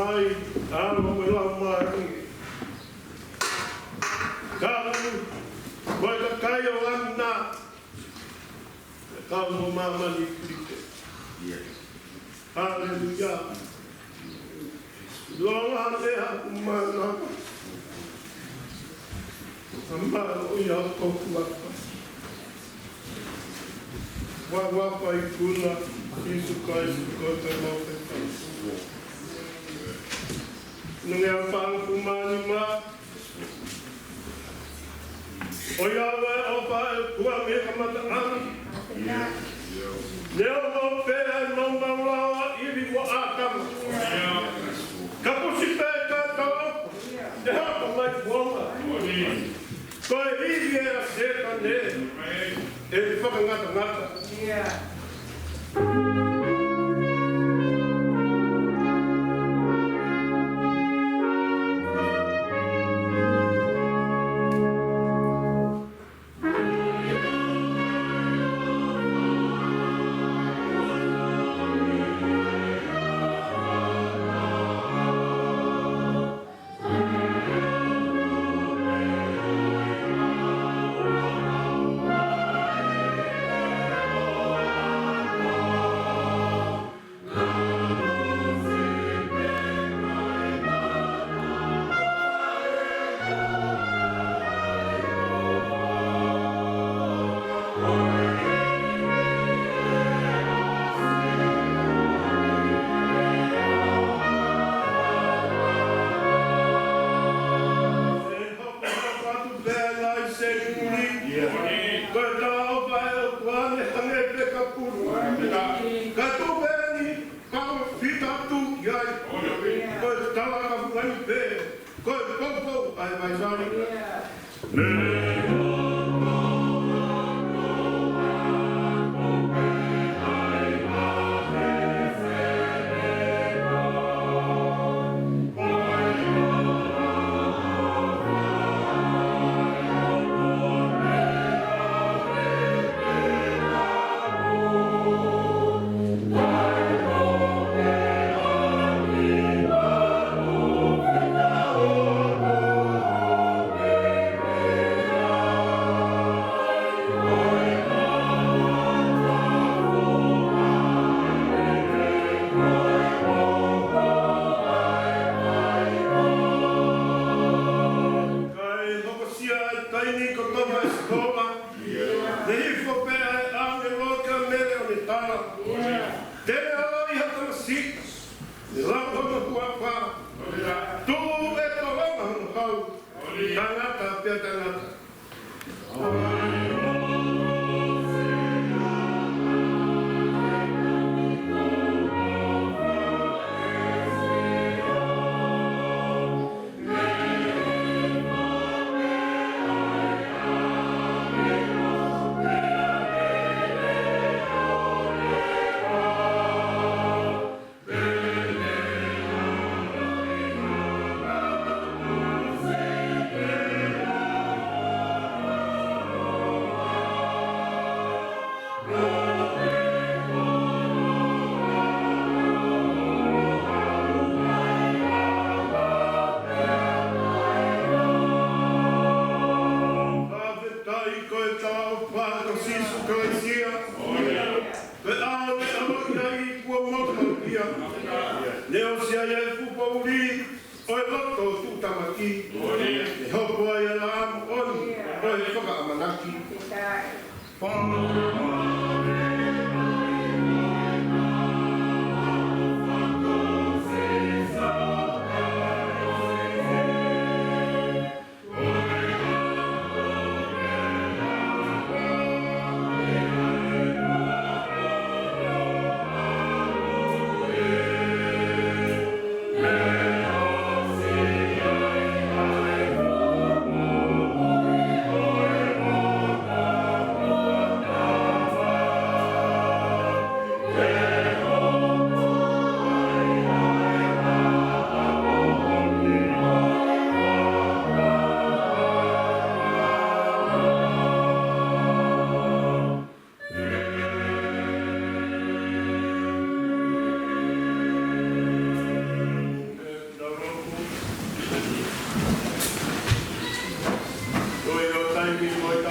mai, alo me la mai. Kalu, koe ka kai o ana. Kalu o mama ni krite. Hallelujah. Loa lea umana. Amma o ia koku wapa. Wapa I kula, Isu Christ, koe te mau te tau. Nunga whanga kumani ma. O iawe opa e kua me kamata ana. Leo mo pēa e maunga lawa iri mo ātama. Ka pusi pēa kātao, te hapa mai kuonga. Koe iri e a sēta ne, e whakangata ngata.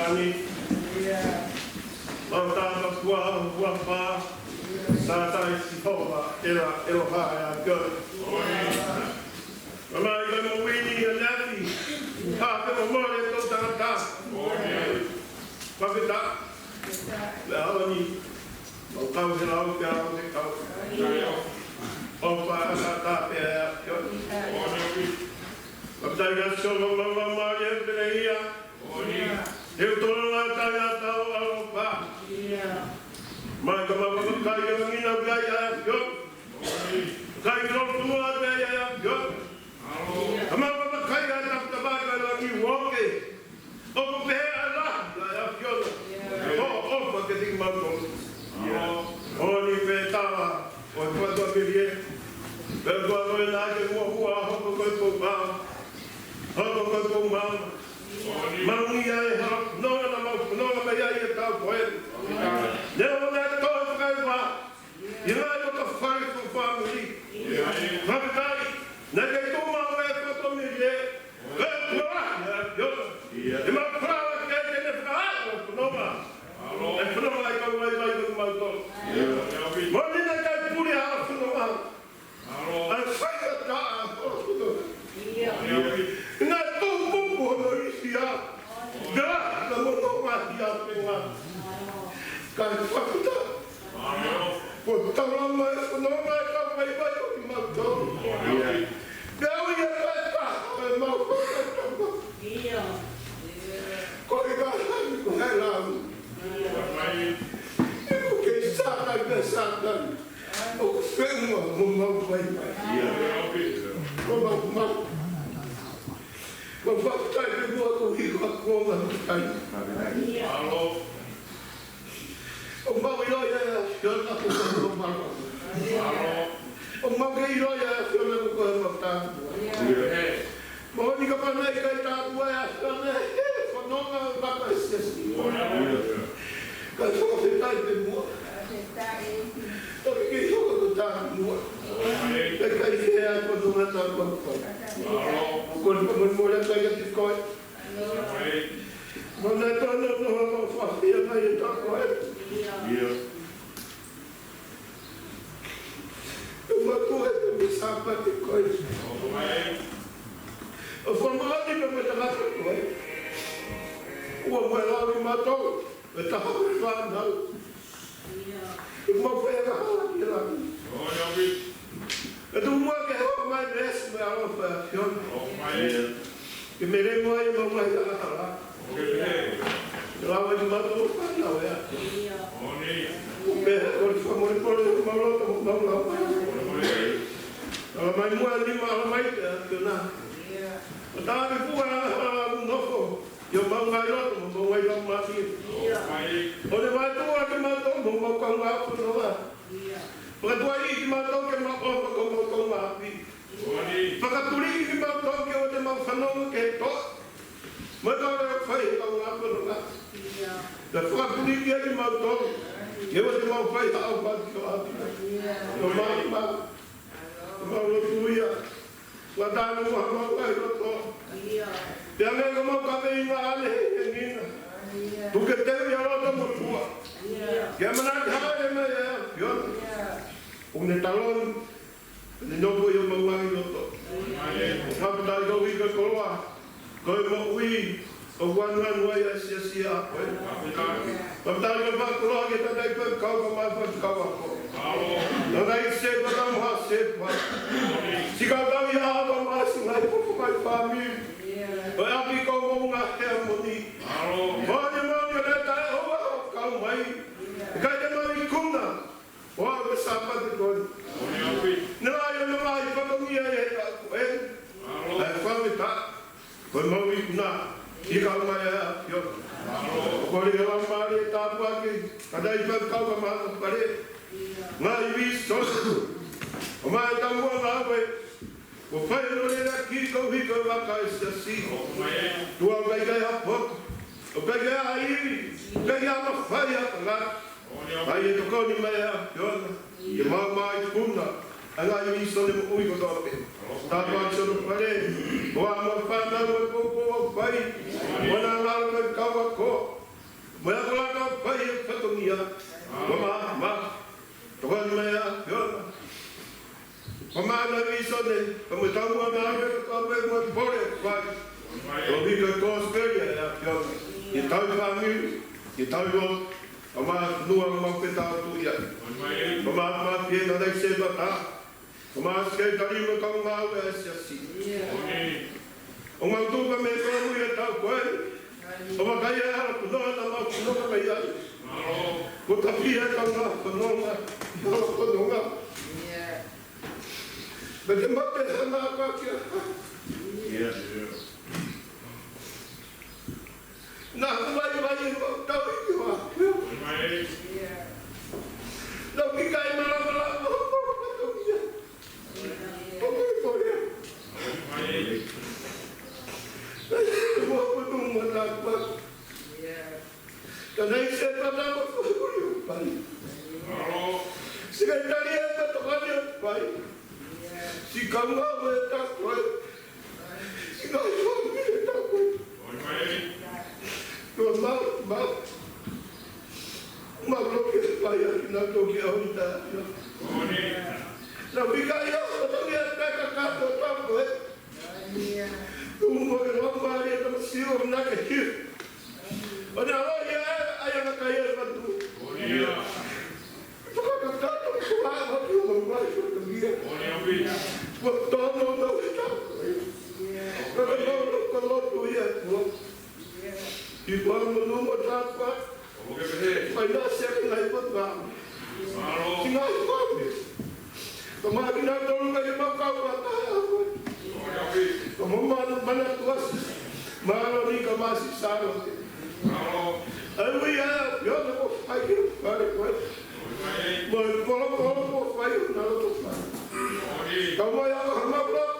Ani. Mata tua pa. Sata si hoba era eloha ya God. Mama iba mo wini ya nafi. Ha pe mo mo le to ta. Papita. La ani. O kau se la o ka o se kau. O pa sata pe ya. Papita ga so lo ma ye pe ia. Eu tô lá tá o pa. Mai kama kai yang ina gaya yo. Kai ro tua gaya yo. Kama kai ya ta ba ga lo ki woke. O ko pe ala ya yo. O pa ke ting ma ko. O ni pe ta o ko to pe ye. Pe ko lo na ke mo ho ko ba. Ho ko ma. Mangi ya ha no ma ya ya ta ko. Never let go of God. You know what the fight for family. Family. Never go my way for me. You must proud of that in the fire. No man. And for no like a way like my dog. Morning I got put out for no man. And fire down. And I don't move on the issue. God, the one of my Kai whakuta. Ko tala mai no mai ka mai ba yo ma to. Dau ya pa ma ko to. Iya. Ko ga ko hala. Ko ke sa ta. O fe mo ma pai. Iya. Ko ma. Ko fa ta ni mo ko hi ko ma kai. Hello. Ông bao nhiêu giờ chơi là cũng không bao ông bao nhiêu giờ chơi là cũng không ta mỗi đi các bạn này cái ta qua chơi này còn nó bắt cái gì cái số tiền tay tiền mua tôi cái số của ta mua cái gì còn không ăn được còn mua lên cái gì coi mà này tôi nó phát hiện này ta coi. Uma coisa me sabe de coisa. O formato que me dá coisa. O amor me matou. Eu estava falando. Uma coisa que lá. Eu não vou que eu mais nesse meu avô. Que me lembro aí meu pai lá. Lá vai matou não é. Quando foi morrer por não mas não é de mal mais que na tá me voa novo eu vou vai outro vou vai lá mais onde vai tu que matou vou com lá por lá para tu aí que matou que matou com lá para tu aí que matou que eu te matou que to mas agora foi com lá por lá da sua polícia de matou eu te mal faz ao baixo no mal aleluia lá dá no mal vai to ya me como cabe igual ngina tu que te ya lo tomo tua ya me na dale me yo un talón no voy a mamá yo to sabe dar go vi que coloa como vi o one way sia Pagkatapos ng pagkulog, ito na ipagkaw kamapagkaw ako. Na naisip na ng mahasip pa. Sikaw daw yahabang masinay po po kay family. Ay api ko mo mga harmony. Mani mo yun na tayo, kaw may. Kaya naman ikong na. Huwag masapat ito. Nalayo na mahi pa kong iyayay ako. Ay pamita. Kung mawik na. Ikaw maya yun. Kung ikaw ang mali tapwagi, kada ipagkaw ka mga pare. Nga ibisos. Umayatang mo ang away. Kung paano nila kikaw hikaw makay sa siho. Tuwang kay kaya hapot. O kay kaya ayiri. Kaya makaya nga. Ay ito ko ni maya yun. Yung mga maikuna. Ang ibisos ni mo uwi ko doon. Tapos sa pare. Huwag magpanang magpupuwag pay. Wala lang magkawag ko. Maya kalaka pai katonia. Mama. Tuhan maya piona. Mama na visone. Kami tahu ama kami mau boleh pai. Kami ke Australia ya piona. Kita kami kita lo. Mama nuang mau kita tu ya. Mama piena dah sebata. Mama sekali tadi mereka mau asiasi. Orang tu kami kamu ya tahu kau. Orang kaya kuno nama kuno kaya. Kau tapi ya kau kuno kuno. Bagaimana bersama kau kia? Nah, bayi kau tahu itu apa? Tapi kaya malam-malam semua penuh mendapat. Karena saya pernah baik. Sekali apa temannya baik. Si kamu tak baik. Si kamu tak baik. Maaf. Lokis bayar kita lokis kita. Tapi kaya orang yang tak tak baik. Tunggu orang balik tu siur nak kecil. Ada orang yang ayah kaya bantu. Bukan kata tu kuat tapi orang balik tu dia. Betul betul. Kalau tu ya tu. Ibu menunggu apa? Pada siapa lagi pun bang. Tinggal kau. Kemarin ada orang yang makan apa? Kamu mana tuas? Mana ni kamu masih salah? Ayo ya, nak pakai balik. Kalau pakai, nak tu. Kamu yang hamam lah.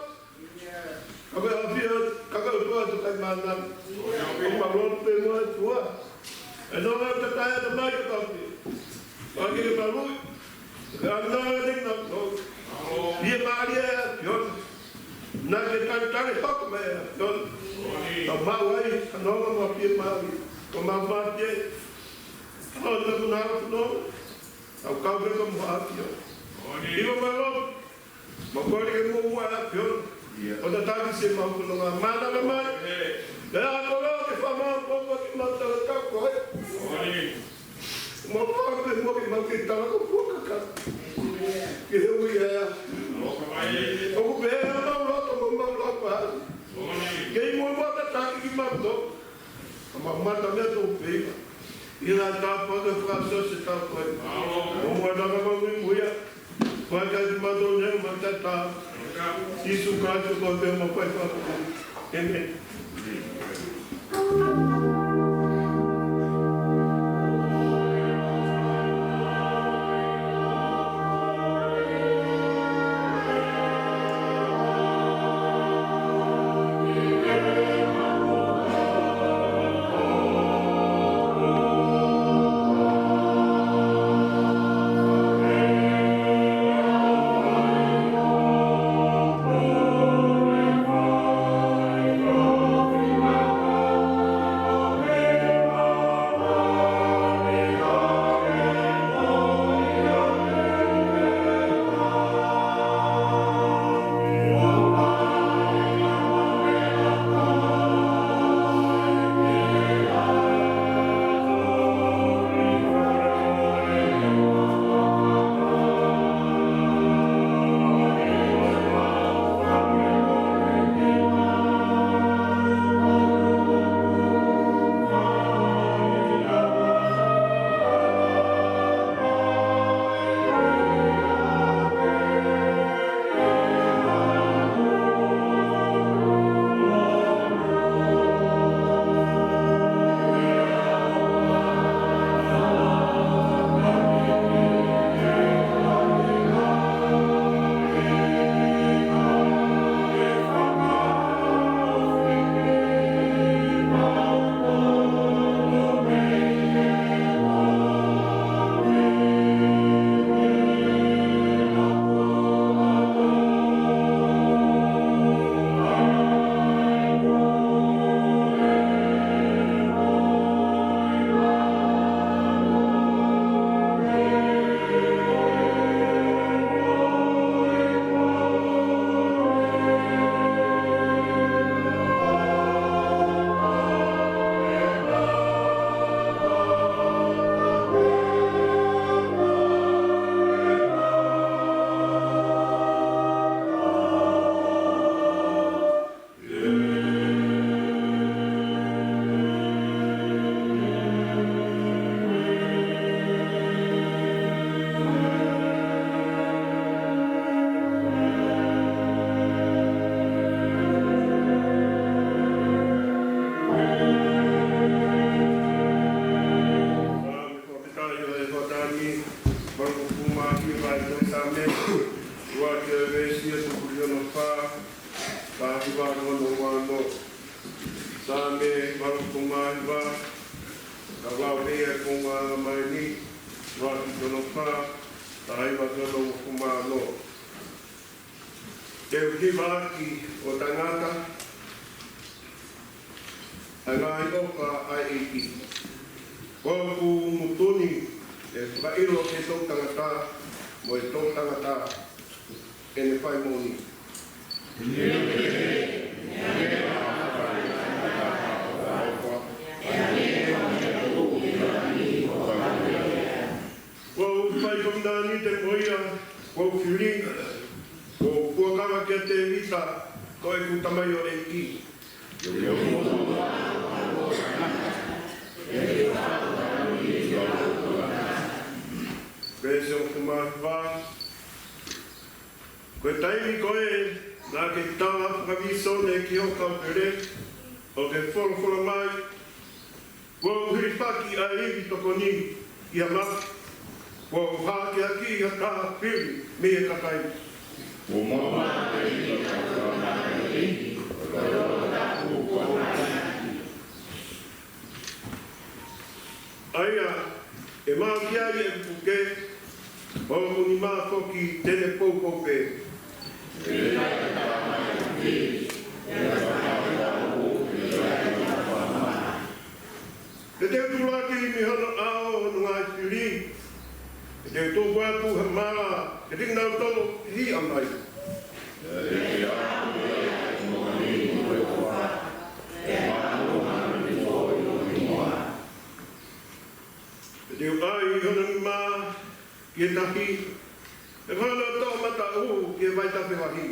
Kamu ambil, kamu buat tu kan mana? Kamu belum pernah tua. Enak tertanya tempat kita. Bagi baru, kerana ni nak tu. Dia maria, jom. Nak kita cari hak mereka, jom. Tambah lagi, kalau mau pergi mari, kalau mati, kalau nak nak tu, kau berkom hati. Ibu malam, mau pergi muat, jom. Ada tadi saya mau pulang, mana mana. Dah kalau kita mau pergi mata kau, mau pergi tahu aku bukan. Kita ya. Aku berapa orang apa? Kau mau buat tak gimana? Mama também tu pega. Ira tak pada frasa setap kau. Mau ada apa mungkin? Maka dimadonnya mata tak. Isu kau kau mau apa? Amen. Kahiwa no wano. Same warukumahiwa. Kawawea kunga maini. Waki tono pa. Tahaiwa tono kumano. Te ukiwaki o tangata. Angai oka ai eki. Koku mutuni. E whairo e tō tangata. Mo e tō tangata. E ne whai moni. Ko whai komdani te moia. Ko whiri. Ko kuakawa kia te vita. Ko e kutamai o eki. Pese o kumahiwa. Koe taimi koe, nā ke tawa whakaviso ne ki hoka pere, o ke whorowhoro mai. Kua uhiripaki a iwi toko ni, i a maki. Kua uhake aki i a taha piri, me e kakai. O mama te i a kakai i iwi, o rota kukua. Aia, e maa ki ai e puke, o kuni maa koki tene poukope. Te te tulaki mi hono ao no ngai whiri. Te tōku atu ha maa, te rinau tono hi amai. Te uai hono ni maa, ki e tahi. E whana tō mata u ki e vai tape wahi.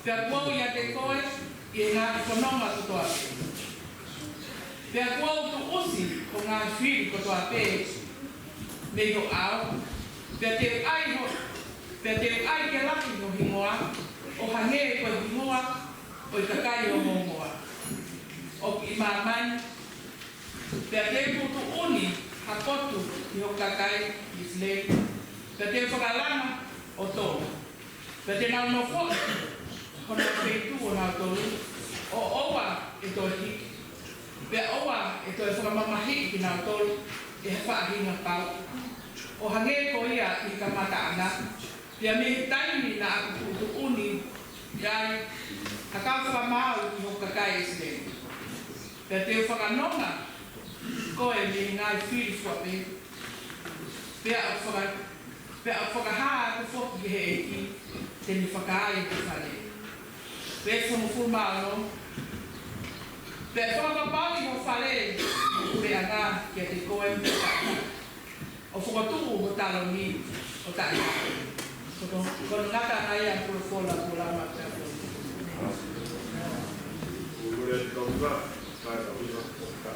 Pea kua ia te koe, i ngā whanonga kotoa pe. Pea kua utu usi o ngā whiri kotoa pe, me ho au, pea te ai ho, pea te ai ke laki no hingoa, o hange koe hingoa, o i kakai o mongoa. O ki mamai, pea te putu uni, hakotu i ho kakai, i slei, pea te whakalanga o tōna. Pea te nau no whoi, kona peitu o nau tōru, o owa e toi hiki. Pea owa e toi whakamamahi ki nau tōru, e he whaahinga pau. O hange ko ia i ka mata ana, pea me taimi na aku putu uni, iai, a kau whakamau i ho kakai e slei. Pea te whakanonga, koe me ngai whiri whape. Pea o whakahaa ku whoki he eki, te ni whakaai te whare. Pea whamufumano. Pea whakapau i ho whare, ure anga kia te koe me kaka. O whakatuu ho talo ni o tai. Kono ngata ngai a kura whola kura mata. Ure te kaunga, kai ka ura ka.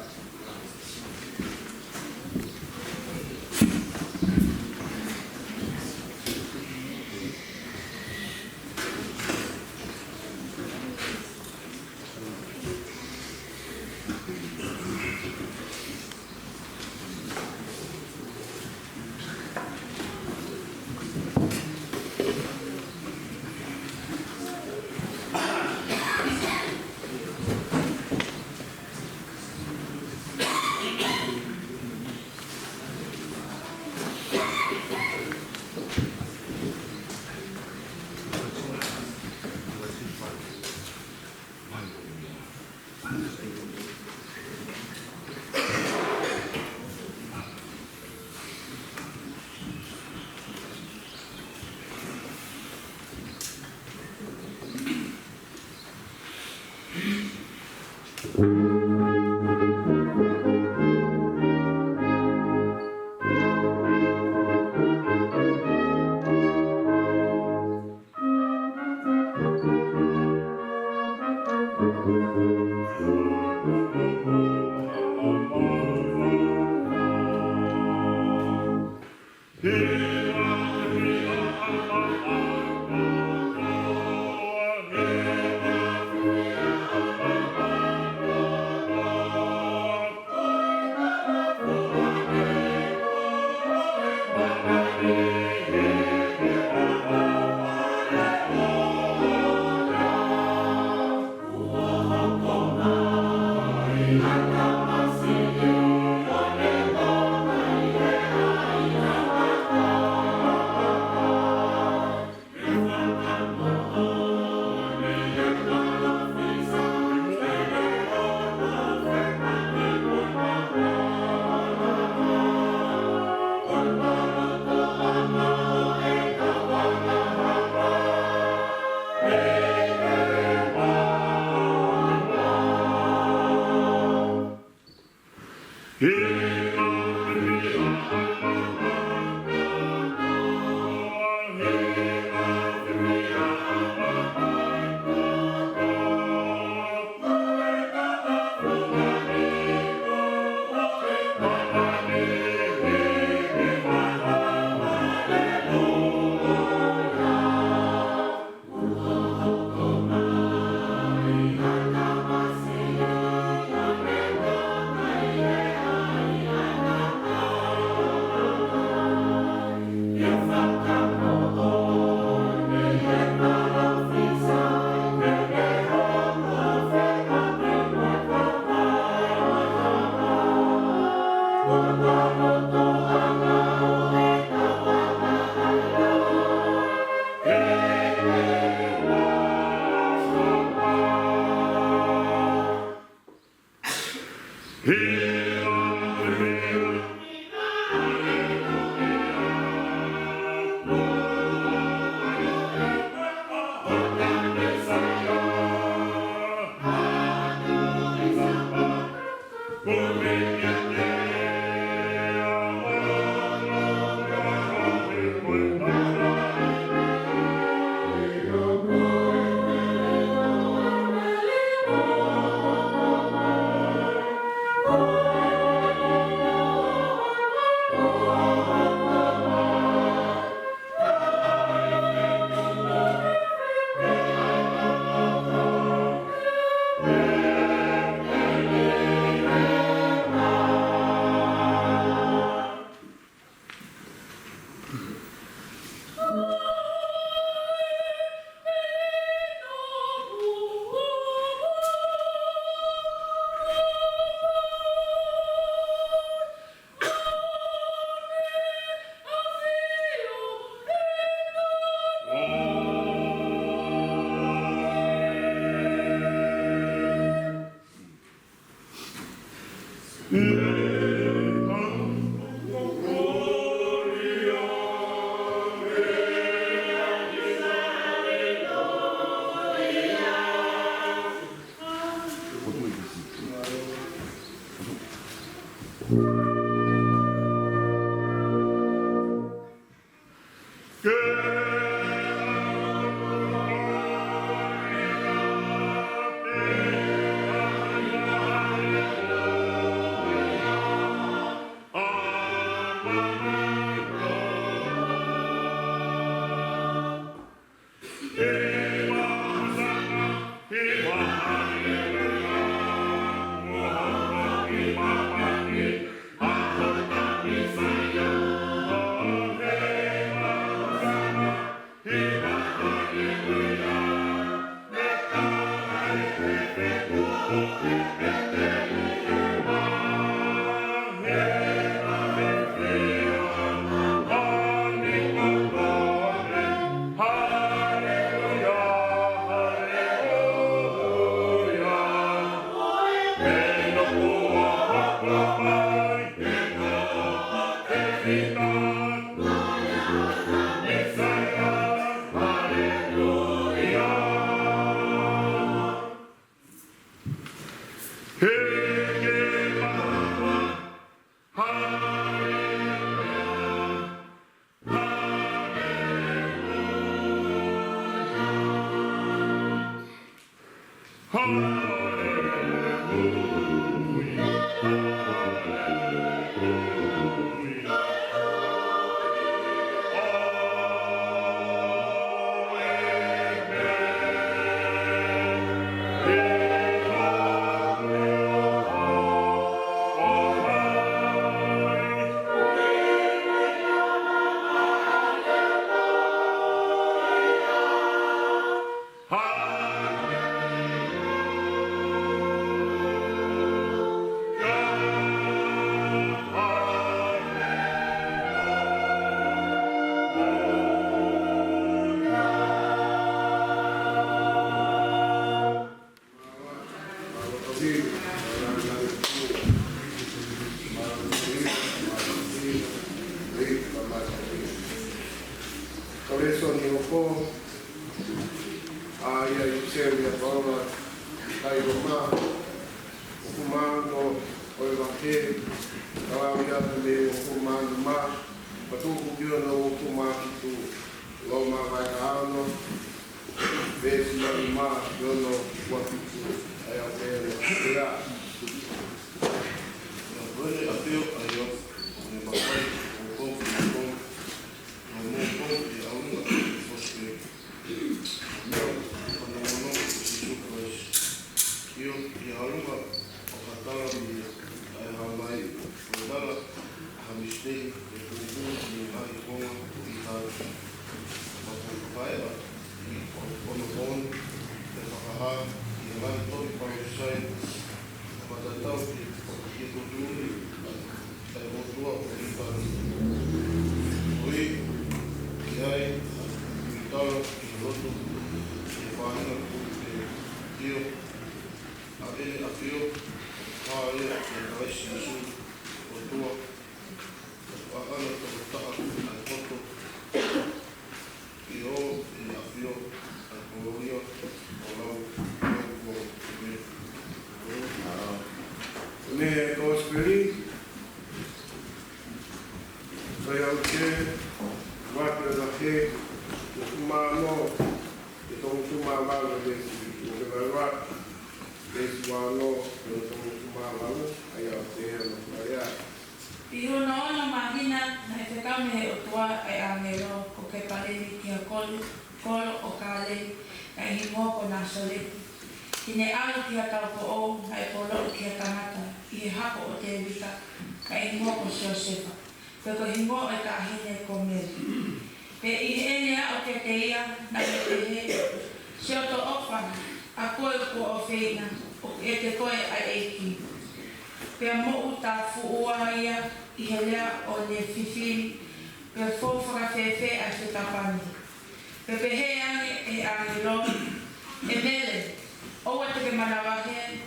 Emele, o wate ke manawahe,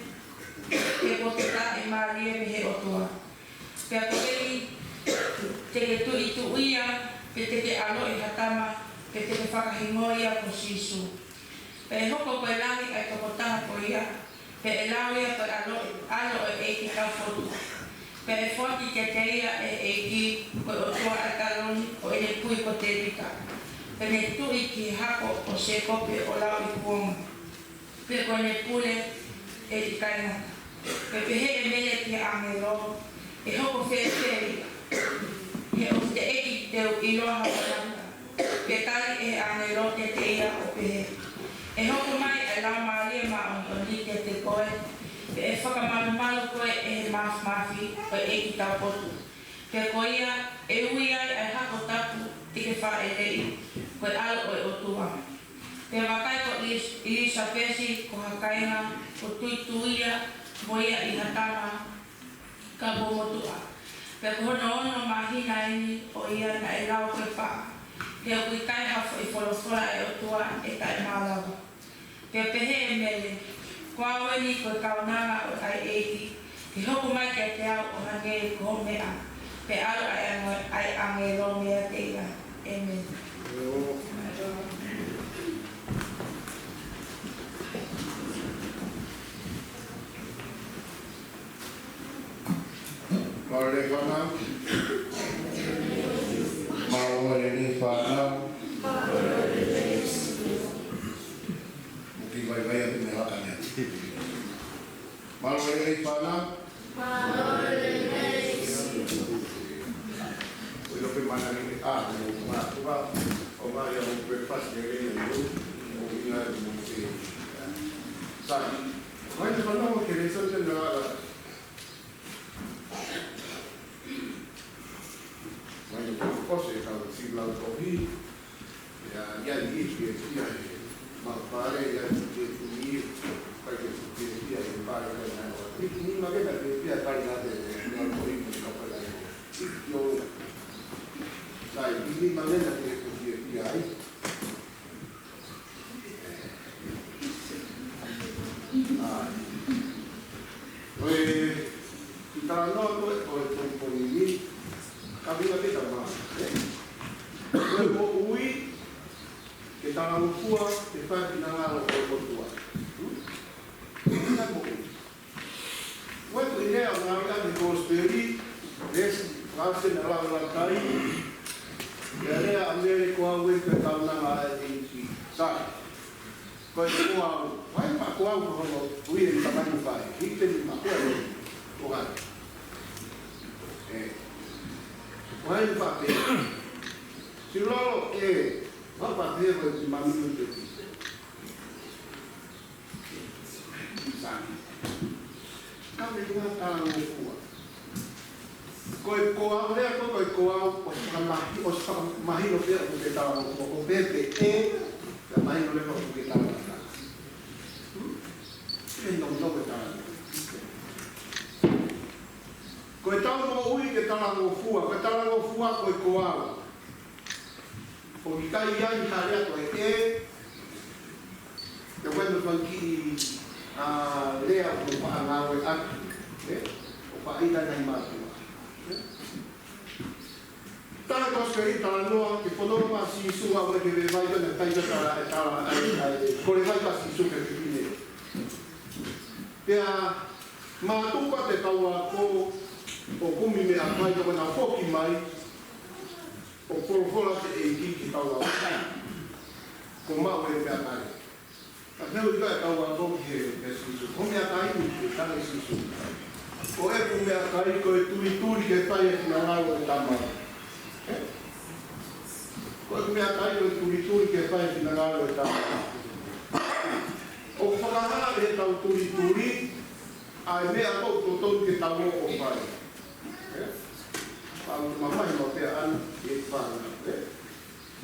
ke ko te ka e maria me he otoa. Pea ko ei te ke tu ia, ke te ke alo e hatama, ke te ke whakahingoia ko sisu. Pe hoko koe langi ai kokotanga ko ia, pe e lau ia koe alo e eiki kau fotu. Pe e foti ke te ia e eiki koe otoa e kaloni o e ne pui ko te rika. Pe ne tui ki hako o se kope o lau i kuonga. Pe koe ne pule e i kainata. Pe he e mele ki angelo, e hoko whewheri. He o te eki te iloha o langa. Pe kari e angelo te te ia o pehe. E hoko mai e lau maalia ma o ni te te koe. E whakamalu koe e mafi o e ki tau potu. Ke koe ia e ui ai ai hako tapu te ke wha e rei. Koe alo o e otua. Te wakai ko Elisa Pesi ko hakainga ko tuituia mo ia i hatama ka bomotua. Pe kono ono mahina ini o ia na e lau koe wha. Te o kui kai hafo i wholofora e otua e kai malawa. Pe pehe e mele, kua weni koe kaunanga o ai eiki, ki hoku mai kia te au o hangei ko mea, pe alo ai angelo mea te ia. Amen. Maore whanau. Maore ni whanau. Muki vai vai a me haka nea. Maore ni whanau. Oi lope mana ni o mai a mo breakfast ni ni o ina mo se. Sa. Vai ni whanau ke le so te na cose che si la copì ya di che sia ma fare ya che finire perché che sia in fare quindi ma che per sia fare la algoritmo di capire io sai quindi ma non è che sia hai poi tra noi poi un po' di kabila kita mas, lebo ui kita lalu kuat, kita tidak lalu kuat. Kita boleh. Waktu ini orang yang dikonspirasi, des vaksin lalu kali, jadi Amerika awal kita nak ada ini sah. Kau kuat, why pak kuat kalau ui kita main baik, kita ni kuat, kuat. Why the papi? Si lolo what papi was the mami to kami dengan tangan kuat. Koi koa oleh aku koi koa mahi os mahi lo dia untuk kita o bebe la mahi lo dia untuk kita ini não kita koe tau mo ui ke talango fua koe koala. O ki kai iai harea koe te wendo whanki lea o whaangawe aki. O whaida nai mātua. Tala koske i tala noa ke whanau ma si isunga ue ke vevai kana taita tala kore vai ka si isunga ke pine. Pea mātuka te taua ko o kumi me a mai ka na foki mai o korofola te e ki tau a ko mau e me a mai a teo i kai tau a foki he sisu ko me a kai ni ke tane sisu o e ku me a kai ko e turi ke tai e kina ngaro e tamai ko e ku me a kai ko e turi ke tai e kina ngaro e tamai o whakahara e tau turi a e mea kou tōtou ke tau o pai mamãe não tem ano e fala,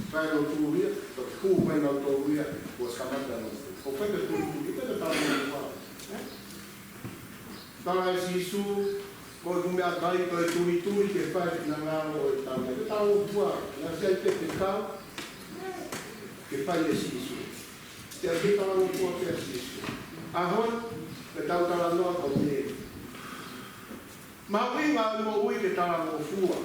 vai no turia, tu vai no turia, os camadas não. O que é tudo? O que é tal não fala? Então isso, quando me atrai com o turi que faz na ngalo e tal, que tal o tua, na sei que cal, que faz isso. Se a gente fala no tua que é isso. Agora, que tal no com ele. Mawinga mo ui ke tala mo fua.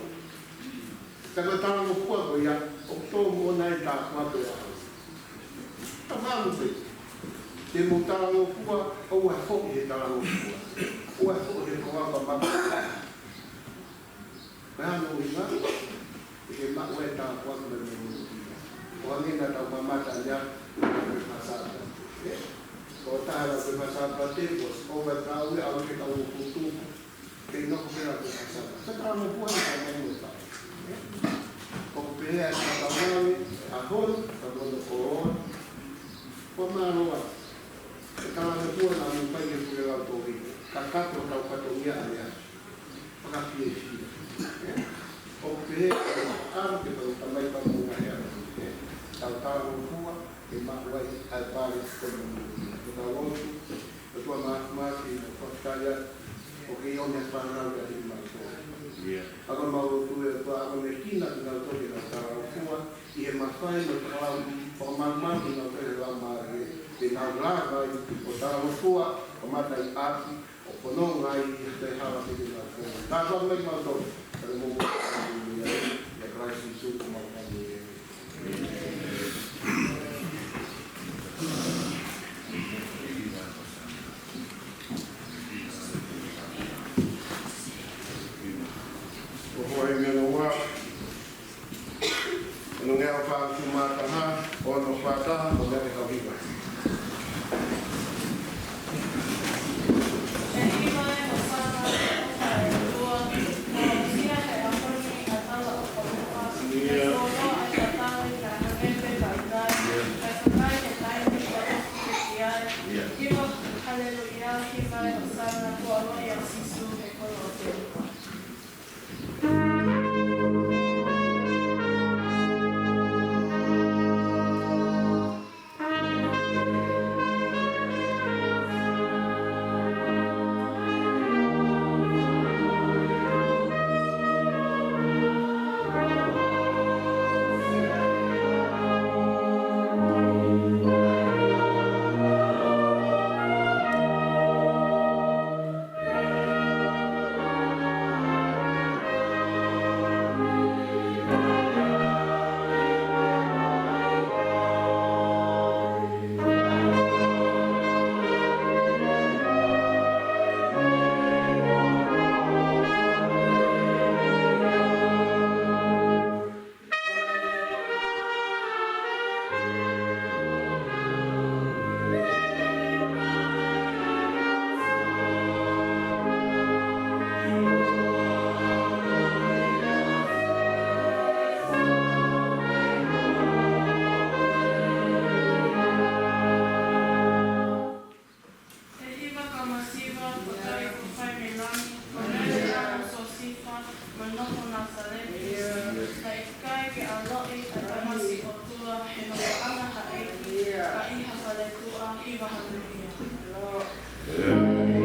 Kaka tala mo fua ko ia, o tō mo nai tā mato ia. Ta mamu pe. Te mo tala mo fua, o ua hoki he tala mo fua. Ua hoki he kawaka mamu. Mea no inga, ke maku e tā kawaka me mo ua. O angina tau mamata ia, me masata. O tāra me masata te, o ua tāu e awa ke tau o kutu. Ke no ko pera ko sa. Sa ka mo po na mo ta. Ko pera sa ka mo a hon, ka mo ko. Ko ma no wa. Ka mo po na mo pa ye ko la to ri. Ka ka to ka to ya ya. Pa ka pie fi. Ko pera a ke to ta mai pa mo ya. Ta mo po ke ma wa ai pa ri ko mo. Ko ta wo. Ko ma ki ko ta ya. Porque eu me espalhava ali mais agora mal tu é para a mesquina que não estou que não está a rua e é mais fácil no trabalho para mamar que não tem lá mais que não lá vai botar a rua o mata aí aqui o não vai deixar a vida lá tá só mais mal todo para o mundo é para isso como Yeah.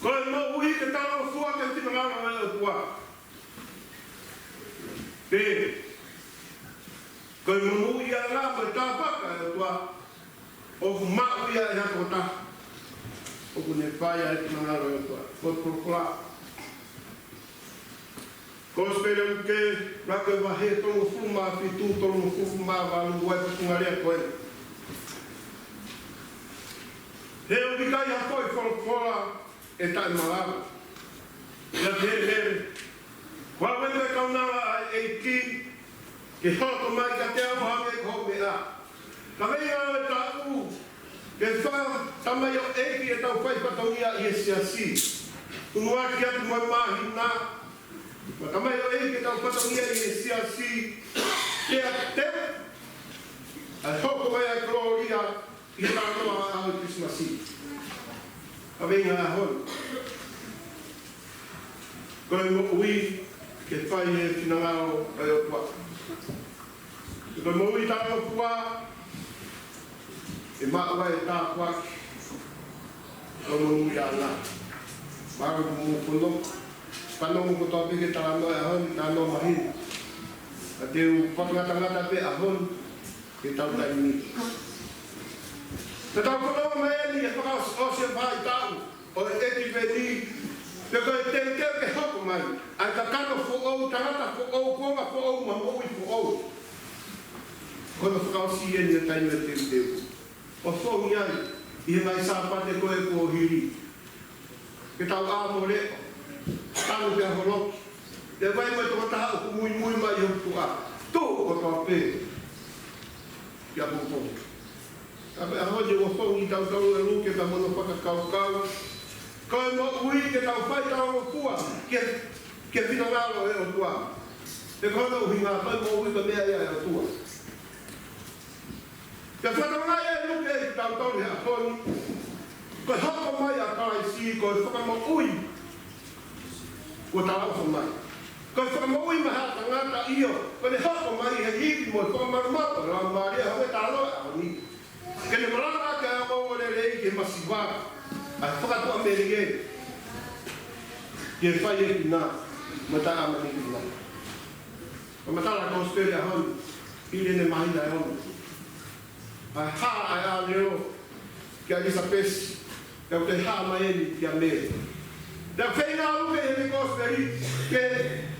Koe mo ui ke tala o fua ke tina ngana mai o tua. Te. Koe mo ui a ngā mai tā paka o tua. O ku maa ui a ea kota. O ku ne whai a tina ngana mai o tua. Koe prokla. Koe spere uke, raka wa he tongo fuma fitu tongo fuma walu wai putunga rea koe. He o mikai ha koe wholokola e tai malawa. Ia te here. Wa wewe kaunala a e ki, ke hoko mai ka te au hange ko me a. Ka mei a e ta u, ke wha tamai o eki e tau whai patongia i e siasi. Tunua ki atu mai mahi nā. Ma tamai o eki e tau patongia i e siasi. Te a te, a hoko mai a gloria, i e tānoa a au Christmasi. A venga a hon. Koe mo ui, ke whai e whinangaro ai o tua. Koe mo ui tāno kua, e maua e tā kua. Koe mo ui a nā. Maro mo puno. Pano mo kotoa peke tāno e a hon, tāno mahi. A te u whakangata pe a hon, ke tau tai ni. Te tau konoa mai ni e whakaos ose vai tau, o e eti veni, te koe te teo ke hoko mai, ai ka kano fo ou, tangata fo ou, konga fo ou, ma moui fo ou. Kono whakaos i eni e tainu e te teo. O whongi ai, i he mai sāpate koe ko hiri. Ke tau āmo reo, tanu te aholoki. Te vai mai toko taha o kumui mui mai i hoku a. Tō o toa pē. Kia pōpō. Ape a hoje o whongi tau tau e luke ta mono whakakau. Koe mo ui ke tau whai tau o kua, ke whinangaro e o tua. Te kono uhi ngā koe mo ui ka mea ia e o tua. Te whatangai e luke e tau tau ni a honi. Koe hoko mai a kai si, koe whakamo ui. Ko tau au mai. Koe whakamo ui maha tangata io. Koe hoko mai he hiri mo e whakamarumato. Rā maria hoi tālo e a honi. Kene maranga ke a mau ore rei ke masiwaka. Ai whakatua me rege. Ke whai e ki nā. Mata amani ki nā. Ka matala ka ospere a honi. Ire ne mahina e honi. Ai haa ai a leo. Ke a lisa pesi. Ke au te haa mai eni ki a mere. Te a whenga uke e me ka osperi. Ke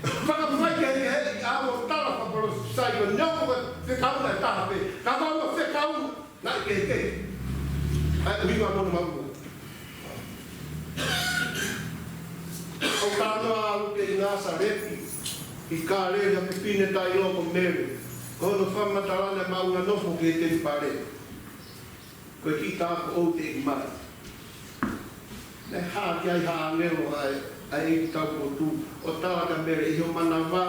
whakawhai ke he i awo tala whaparo sai. Ko nyoko ke whekauna e taha pe. Ka whauma whekauna. Nā ke ke. Ai uhinga mono maunga. O tānoa alu ke ingasa repi. I kā rehi a pipine tai loko mere. Kono whamatarana maunga nofo ke te pare. Koe ki tāko o te i mai. Nei hā ki ai hā ngero ai i tāko o tū. O tāka mere i ho mana wā.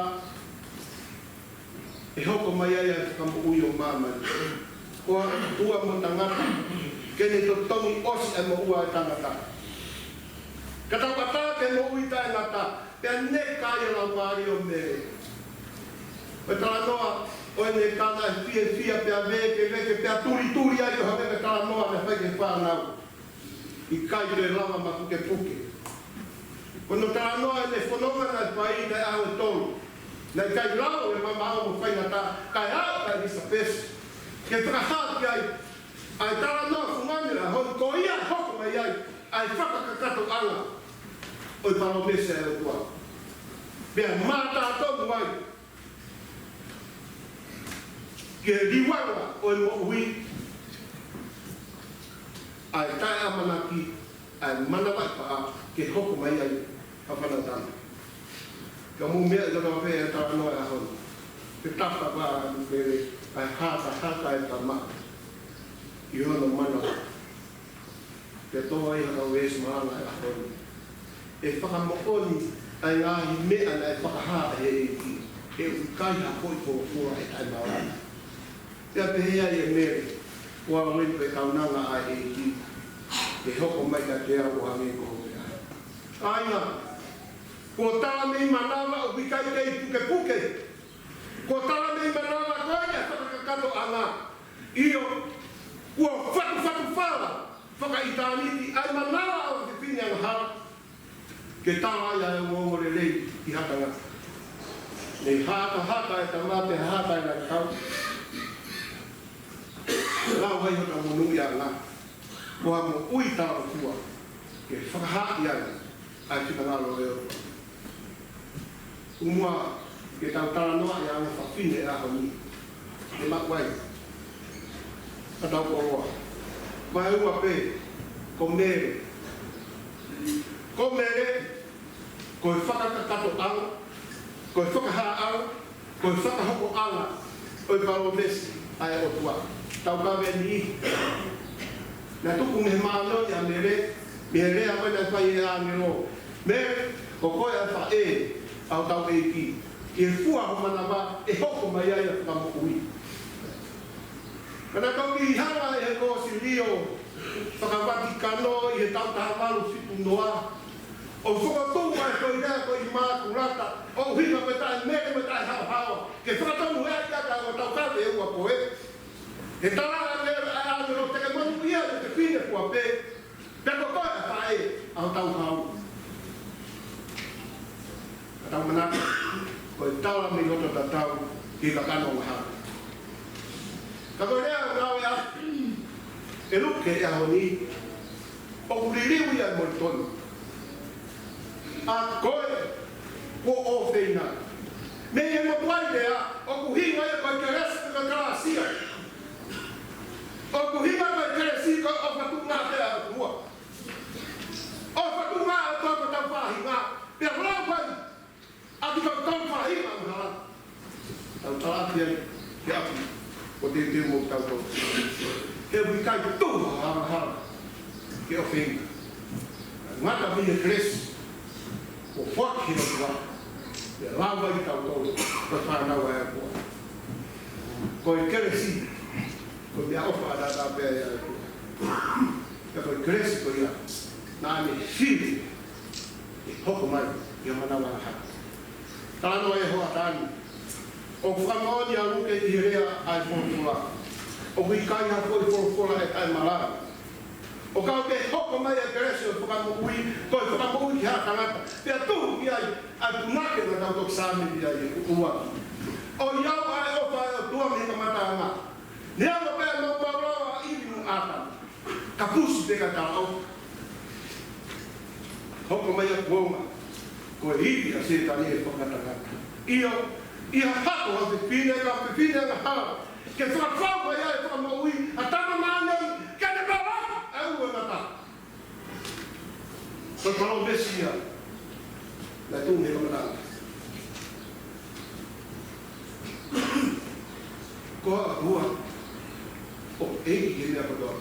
E hoko mai ai ai whakamo ui o māmari. Koa ua mo tangata, kene to tongi osi e mo ua e tangata. Ka tau kata ke mo ui tae ngata, pia ne kaya lau maari o mere. Pe tala noa, o e ne kana e fia pia veke, pia turi ai o hake pe tala noa me whaike whanau. I kai te lama ma puke. Kono tala noa e ne whanongana e pai te au e tolu. Nei kai lau e mama au mo whaingata, kai au kai nisa pesi. Ke whakahaki ai tala noa whunganira, hoi ko ia hoko mai ai whakakakato anga. Oi paro mese e o tua. Mea mata atomu ai. Ke riwanga o e mo ui. Ai tae amanaki, ai manawai paa, ke hoko mai ai a whanatana. Ka mu mea i gana whea e tala noa e ahoni. Ke tapa wā mere. Ai hata e tama. I hono mana. Te toa i hana wes maana e ahoni. E whakamooni ai ngāhi mea na e whakahaa e ki. E ukai ha koi kōkua e tai mawana. Te apehea i e mere. Kua wenu e kaunanga ai e ki. E hoko mai ka te au hange kōkua. Aina. Kua tala mei manawa o bikai tei puke. Ko tala mei manawa koe e whakakato anga. Io, kua whatu whala, whakaitaniti, ai manawa o te pini anga hara. ke tawa ia e ngongo le lei i hatanga. Nei hata e tamate hata e la kau. Lau hai hota monu ia la. Moa mo ui tawa kua. Ke whakahati ai. Ai tika ngalo e o. Umua ke tau tala noa ia anga whawhine e aho ni. E makwai. A tau koroa. Mai ua pe. Ko mere. Ko mere. Ko e whakakakato anga. Ko e whakaha anga. Ko e whakahoko anga. O e paro mesi. Ai o tua. Tau kawe ni. Na tuku me maano ia mere. Me rea koe na whai e angero. Mere. Ko koe a wha e. Au tau e ki. I e fua ho manawa. E hoko mai ai a whakamukui. Kana kau ki hanga e he kosi rio. Whakawati kano i he tau tahamaru sipu noa. O whakatunga e koe rea koe i maa kurata. O hinga me tae mere me tae hao hao. Ke whakatonu ea ki aka o tau kawe e ua koe. He tarara lera e āmero te ke manu ia te whine kua pē. Peko koe e whae au tau hao. Ka tau manaka. Koe taura me noto ta tau ki ka kano ngaha. Ka koe rea ngau e a. E luke e aho ni. O kuririu ia mo tonu. A koe ko o whina. Me e mo puai lea. O kuhinga e koe ke resa ka karasia. O kuhinga koe ke resi koe o whatunga te a kua. O whatunga e koe ko tau whahinga. Pea rau koe. A tu kau tau whahinga ngara. Tau talati ai ke api. O te te mo tau tau. He wikai tuha hara hara. Ke o whenga. Ngata mi e kresi. O whaki o tua. Te lawa i tau tau. Ko whanau e a kua. Ko e kresi. Ko mea ofa a dada pēr e a kua. Ka koe kresi ko ia. Nā me whiri. E hoko mai. Ia manawa a hara. Tāno e hoa tāni. O whamaoni a luke i rea ai whonfula. O wikai ha koi whonfula e tai malara. O kau ke hoko mai a keresi o whakamukui, koi whakamukui ki ha tangata. Pea tuhu ki ai, ai punake na tau tok sāmi i ai ua. O iau ai opa e o tua me kamata anga. Nea mo pēr mo paurawa iwi mu ata. Ka pusi te ka tau. Hoko mai a kuonga. Ko e iwi a se tani e whakatangata. Ia hato ha te pine ka te pine na hala. Ke whakawha ia e whakamaui, a tama mānei, ka te kawa, e ua mata. Ko karo mesi ia, na tūne kamatanga. Ko a kua, o eiki ke mea katoa.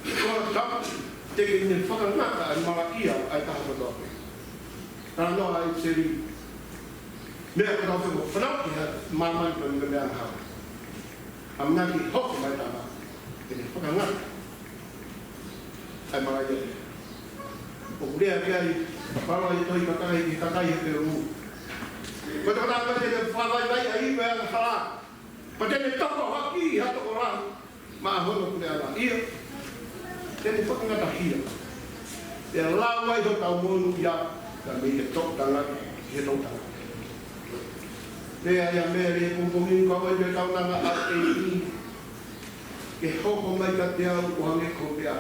Ko a tama, te ke ne whakangata ai malakia ai taha katoa. Tana noa ai seri. Mea katoa whiko whanau ki ha mamani ko ni mea ngā. Amnaki hoko mai tama. Kene whakangata. Ai maraia. O kurea kia i whawa i toi kakai ki kakai he te ru. Ko te kata te whawai mai a iwe a ngā. Pa tene toko haki i hatoko rā. Ma hono kurea rā. Ia. Tene whakangata hia. Te lau mai ho tau monu ia. Ka me he tok tanga he tok tanga. Pea ia mea re kumpungi kau e me kaunanga a e i. Ke hoko mai ka te au o hange ko pea.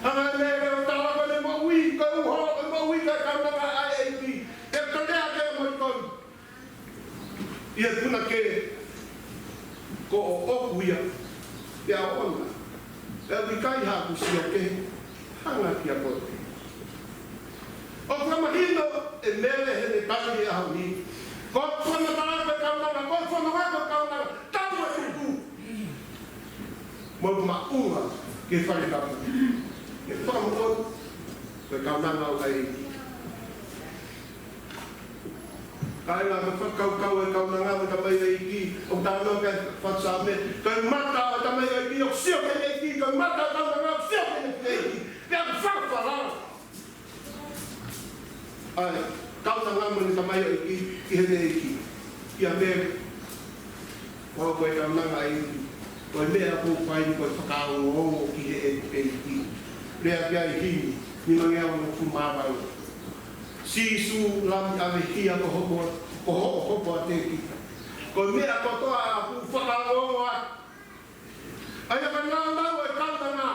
Hanga e mea reo tala ko ne maui ka uho e maui ka kaunanga a e i. E kalea ke mo i konu. Ia tuna ke ko o oku ia. Pea ona. Pea wikai haku sia ke hanga ki a kote. O whamahino e mele he ne tangi a hau ni. Ko whanatara pe kaunanga, ko whanawaka kaunanga, tau e tuku. Mo maunga ke whanekapa. Ke whamukon, pe kaunanga o kai. Kai la me whakaukau e kaunanga me tamai e iki, o tāno ke whatsame. Kai mata o tamai e iki, o sio ke ne iki, kai mata o kaunanga, o sio ke ne iki. Pea whakawharara. Ai, kaunanga mo ni tamai o iki, ki he ne iki. Ia mea, o koe kaunanga e iki. Koe mea ko whai ni koe whakao o ki he e iki. Rea kia i hini, ni mangea o no kumawau. sisu lam avehia ko ho te kita. Ko mea kotoa a ku whakaongoa. Aia ka ngānau e kautanga.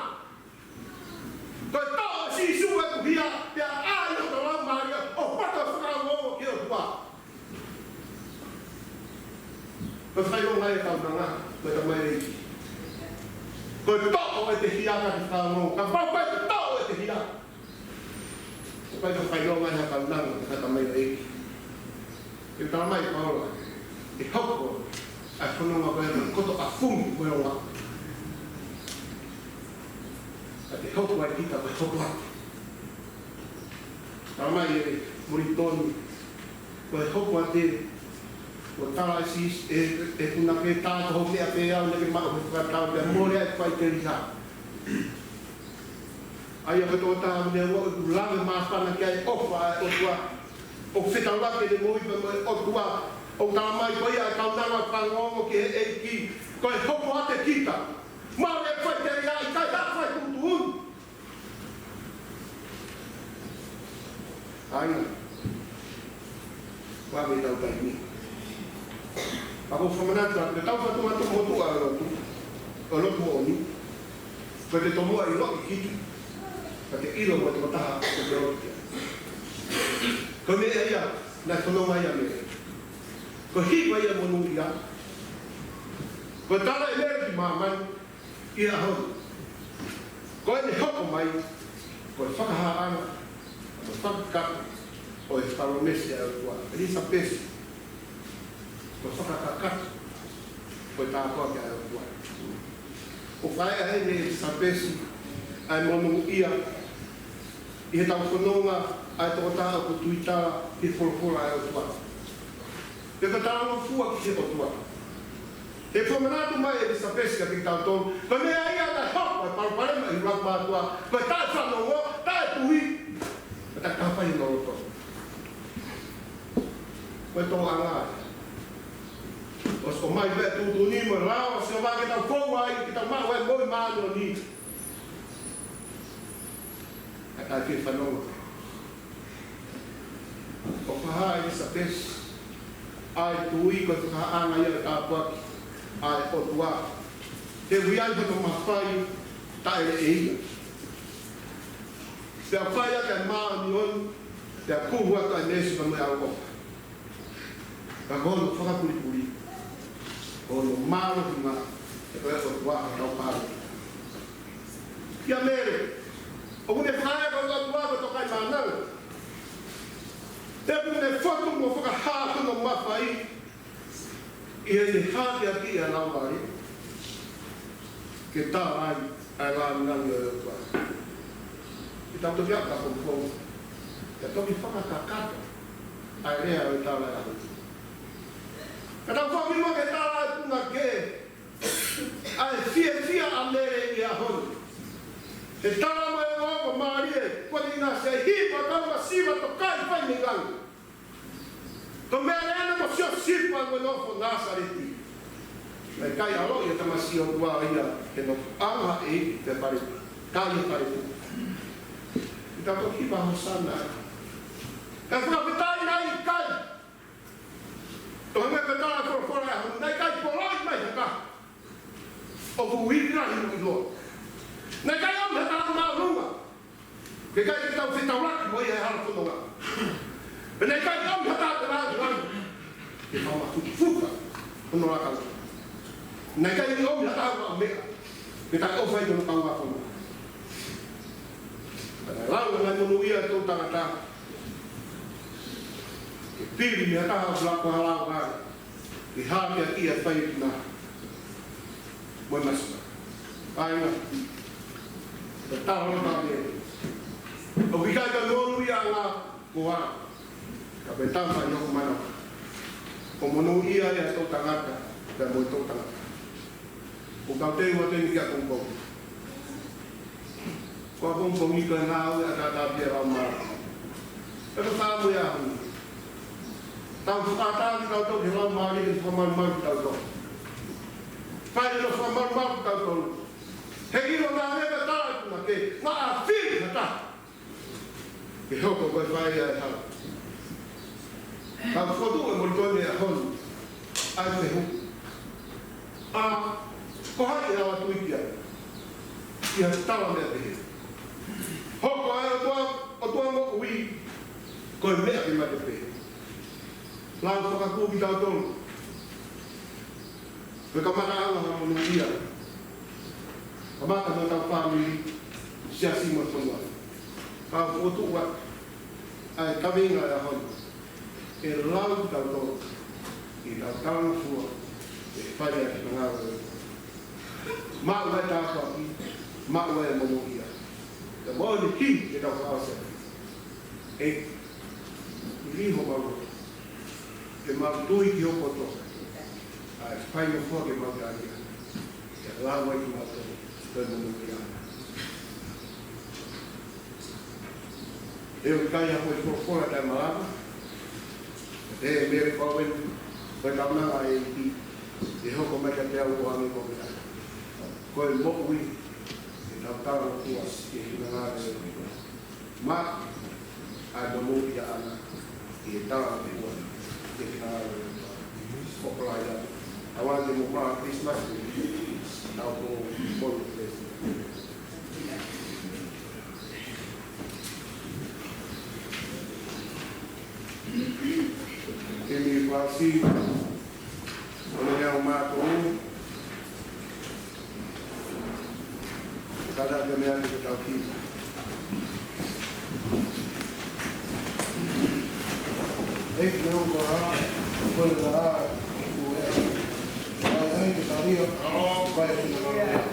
Ko tau sisu e kuhia pia ai o ka lau maria o pata whakaongoa ki o kua. Ko whaionga e kautanga ko ta mai reiki. Ko tau e te hiaka ki whakaongoa. Ka whaupai te tau e te hiaka. Ko pai ka whaionga e kautanga ka ta mai reiki. E tala mai paola. E hoko a whanonga koe na koto a fungi koe o waka. A te hoko ai kita koe hoko ake. Tara mai e muri tonu koe hoko a te ko tala sis e kuna ke tāta ho mea pe au neke mako koe whakatau pia mōre ai whai te rita. Ai a koe tō tāma mea ua ku lawe māwhana ki ai ofa ai o tua o whetawake de mohipa moe o tua o tala mai koe ia kaunanga whangongo ki he eiki koe hoko ate kita mau e whai te ria i kai hawhai kutu un aina wawe tau tai ni ako whamanata te tau whatu matu motu a lotu o ni koe te tomua i loki kitu ka te ilo mo te mataha ko te rokia koe mea ia nai whanonga ia mea ko hiwa ia monu ia. Ko tala e lere ki mamai ia hau. Ko e ne hoko mai, ko e whakahaanga, ko e whakakaka, o e wharonesi a ua. E risa pesi, ko e whakakaka, ko e tātua ki a ua. O whae a hene e risa pesi, ai monu ia, i he tau whanonga, ai toko tāa ko tuitara, ki wholofora a ua. Te katanga fua ki se otua. E whamanatu mai e sa pesca ki tau tonu. Ko mea ia ta hapa e paruparema i rāk mātua. Ko e tae whanongo, tae tuhi. Ko ta kawhai no roto. Ko e tō anga. O mai vea tūtu ni mo rao, se o mai ki tau kōua ai, ki tau mahu e moi māno ni. Ka tae ki whanongo. O whaha e sa pesca. Ai tui ko te haanga ia ka paki ai o tua te wiai ko mawhai tae e ia te whai a te maa ni on te kuhua ka nesi pa mai au ofa ka kono whakapuri kono maaro ki ngā te koe o tua ka tau pāru kia mere o kune whai a ko tua ko tokai mānau te pune whatu mo whakahātu no mawhai i e te hāti a ki a laumari ke tā ai ai lāmingangi o tua. I tau toki aka ko mfonga. Te toki whakakakata ai rea o tā lai ahu. Ka tau whamima ke tā lai punga ke ai fia a mere i a honu. E tāra mai o ngōko mārie, kua ni ngā se hipa kaunga siwa to kai whai ni ngangu. Ko mea reana mo sio sipa ngō nofo Nāsareti. Mai kai alo i a tamasi o tua ia, he no anga e te pare, kai e pare tu. I tato hipa hosana. Ka whakapetai nai kai. To hame petara kora e hau, nai kai polai mai haka. O ku hira himu i loa. Nai kai au hata mā runga. Ke kai te tau whitauraki mo i e hara whanonga. Nai kai au hata te rātu rangi. Ke whauma fuka whanonga kau. Nai kai au hata mā mea. Ke tai ofai tono kau wā whanonga. Nai lau ngai monu ia tō tangata. Ke piri mi hata hau lako halau kāre. Ke hāpia ia whai ki nā. Moi masuna. Aina. Te tāhora tā mea. O ki kai ka nonu ia ngā kua. Ka pe tāwha i oku mana. O monu ia e a tō tangata. Te moi tō tangata. O kau te ua te ni a kongkong. Kua kongkong i ka ngā ue a tātā pia rau mara. E ka tāmu ia hunu. Tau whakatāki kau tō ki rau mara i ka whamaru kau tō. Whai no whamaru kau tō. He iro nā mea tāra kuna ke ngā a whiri hata. ke hoko koe whai ai hau. Ka whotu e montone a honu, ai te hu. Ko hai e awa tuikia, ia tawa mea te he. Hoko ai o tua mo ui, koe mea ki mate pe. Lau whakaku ki tau tonu. Koe ka mata anga hana monu ia. Ka mata mo tau whamiri, sia sima tonua. Ka whotu wa, ai kaminga e a honu. E lau tau tonu, i tau tau fua, e whai a ki ngāra. Ma'u e tāwha ki, ma'u e monu ia. Te mo ni ki e tau whaose. E riho maua. Ke mau tui ki hoko toka. Ai whai mo fua ke mau te aria. Ke lau ai ki mau toka. Te monu ia. E o kai hapo i fora tai malama. E mere kawen. Koe kaunanga e ki. E hoko mai ka te au o ame ko mea. Koe mo ui. E tau tau kua. E hina ngāre e kua. Ma. Ai monu ia ana. E tau te ua. E hina ngāre e kua. Hokolai ia. Awani mo maa Christmas. Tau ko monu plesi. E mi whasi. Ona ia o mātou. Kada te mea ni ke tau ki. E ki nau ko haa, koe ka haa, ko ea. Ai ai ke tau ria, vai ki nau rea.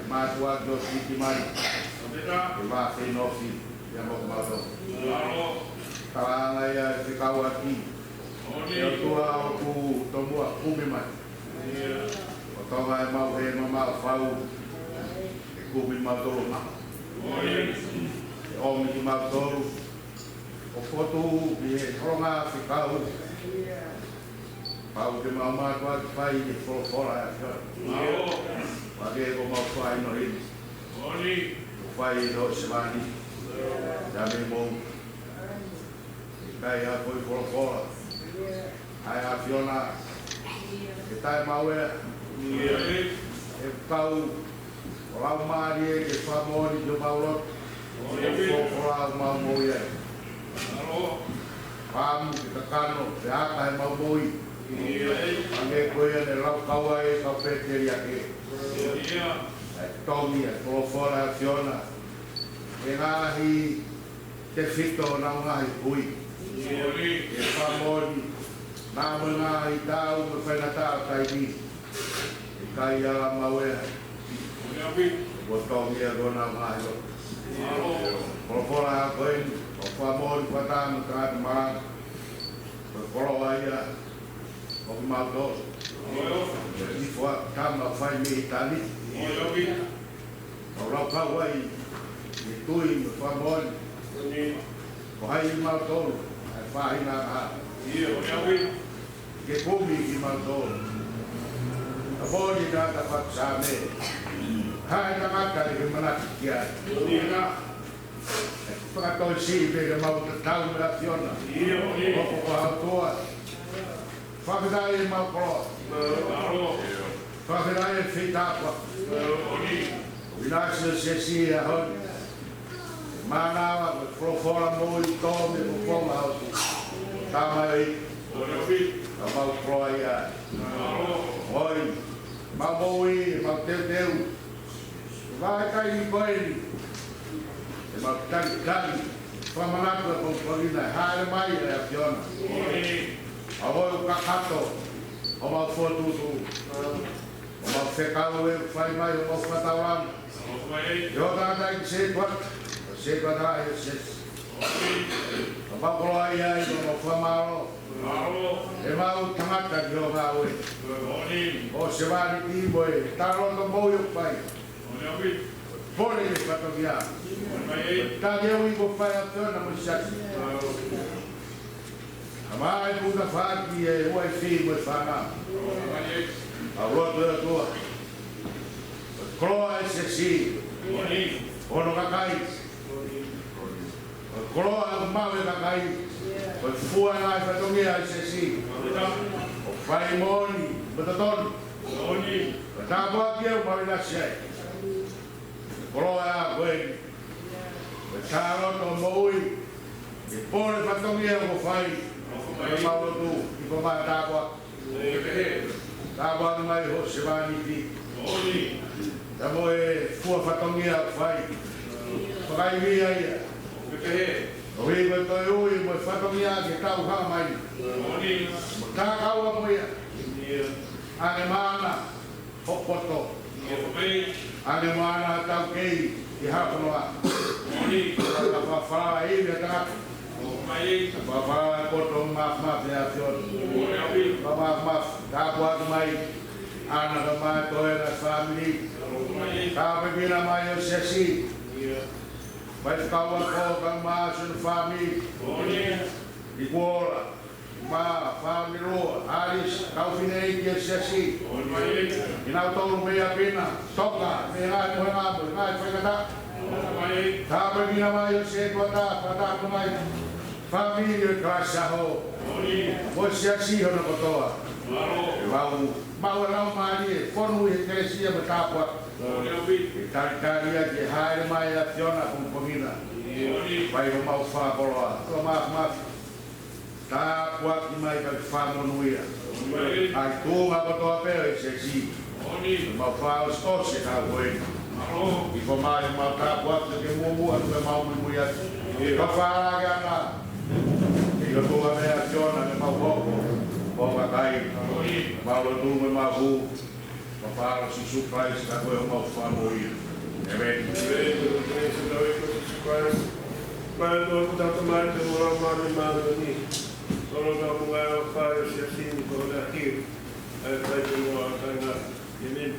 Matua do Siti Mari, Mafi Nofi, Yamato, Kalanga ya Sikawati, Yotua Oku, Tomua Kumimat, Otonga Mauhe Mama Fau, Kumi Matoro, Omi Matoro, Okotu, Ronga Sikau, Pau de Mama Pai de Fora, Page como Pai no Rio, Pai no Semani, Jamimo, Kaya foi Fora, aí a Fiona, que está em Maué, e Pau, lá o Maria, que famori do Paulo, Fora o Mamoia, Vamos, Cano, Beata e Maumoi. Ame koia ne lau kaua e kau peteri ake. Tomi e kolofora e Fiona. E ngahi te fito na ngahi hui. E whamori. Nā mo ngahi tau me whainatau taimi. E kai ala mawea. Ko tomi e gona ngahi o. Kolofora e koe. O whamori whatanu kātu marang. Ko koloa ia. O Maldo, e foi cama fai me Itali, o Rapawai, e Tui, o Famon, o Hai Maldo, a fai na que come que Maldo, a boli nada faxame, Hai na mata que manakia, para toisi ver mal tal relaciona, o autor. Whakadai e maukolo. Whakadai e whitapa. Winasio sesi e honi. Manawa, whofora mui tōme o whonga hautu. Tamai, a maukolo ia. Oi, maumoi, mauteu. Vai kai ni koeni. E mautari. Whamanaka o Florina. Haere mai e a Fiona. Ahoi o kakato, o mau whotutu, o mau whekau e whai mai o mau whatauang. E o tātai ki se kwata e ses. O mau koloa ia i o mau whamaro. E mau tangata ki o mau e. O se wāri ki mo e, tāro to mou i o whai. Pore e whatokia. Tāke au i ko whai a tōna mo sasi. Mai puta faki e oi fi mo fana. A roto e tua. Croa e sesi. Ono kakai. Croa o mave kakai. O fua na e fatongia e sesi. O fai moni, bataton. O tāpua ki au mawe na se. Croa a koe. O tāroto moui. E pore fatongia o fai. Ai mau tu, i ko mai tāpua. Tāpua ni mai ho se wāni ki. Ta mo e fua whatongia whai. Whakai mia ia. O hei koe toi ui mo e whatongia ke tau hanga mai. Mo tā kaua mo ia. Ane mana, hopoto. Ane mana tau kei ki haponoa. Ka whawhara e me tangata. Bapa potong maaf ya Fion. Maaf, dapat mai anak mai toera family. Kami bina mai sesi. Baik kawan kau masuk family. Di kuala, ma family lo, Aris kau finai dia sesi. Ina tahu meya bina, toka, meya mengabu, ngai pekata. Kami bina mai sesi pada mai. Família Cachorro, você assim na botoa. Mau não Maria, quando ele crescia me tapa. Italia de raio mais a Fiona com comida. Vai o mau faboloa, tomar tá quatro mais que famo no ia. Aí tu a botoa pele sexy. Mau fa os tosse tá boi. E como mais mau tá quatro que mumu a mau mulher. Ka fala gana. Io tua reazione ne mau poco, poca dai, ma lo tu me ma bu, Paparo si surprise ka ko yung mau-famoy. Amen. Pai, eu vou dar tomar de uma mano ni. Solo da munga pai se assim por daqui. Aí vai de uma tanga. Amen.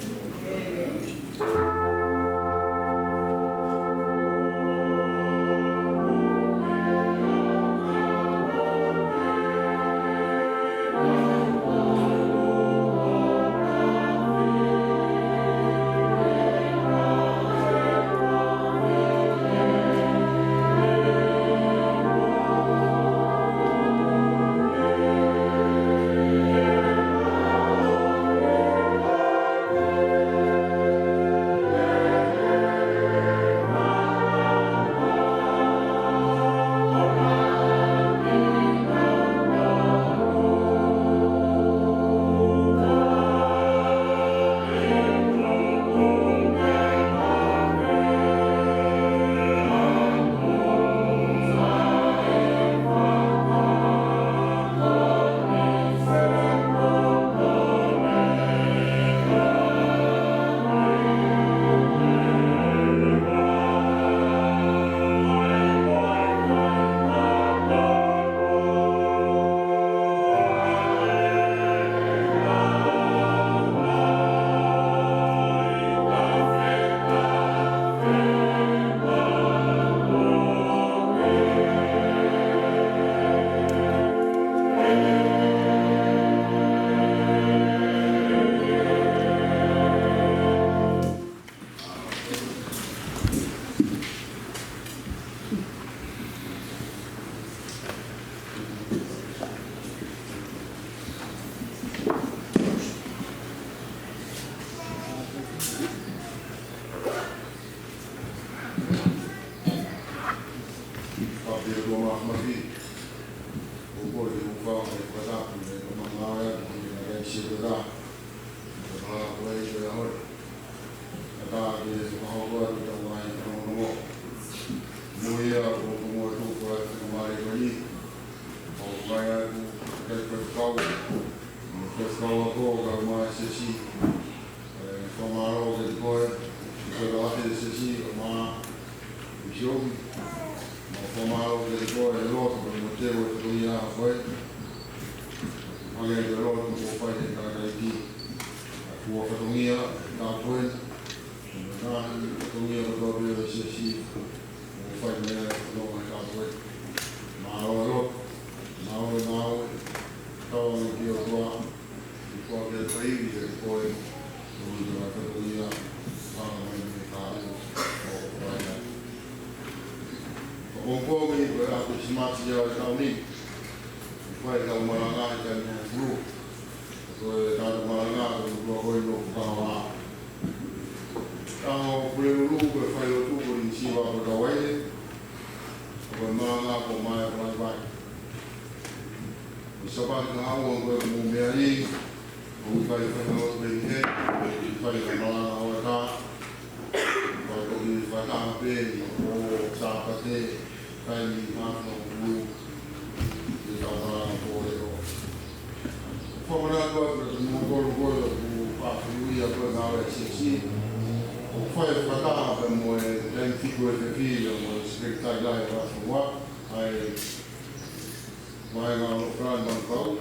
Vai lá no Fran Bancão,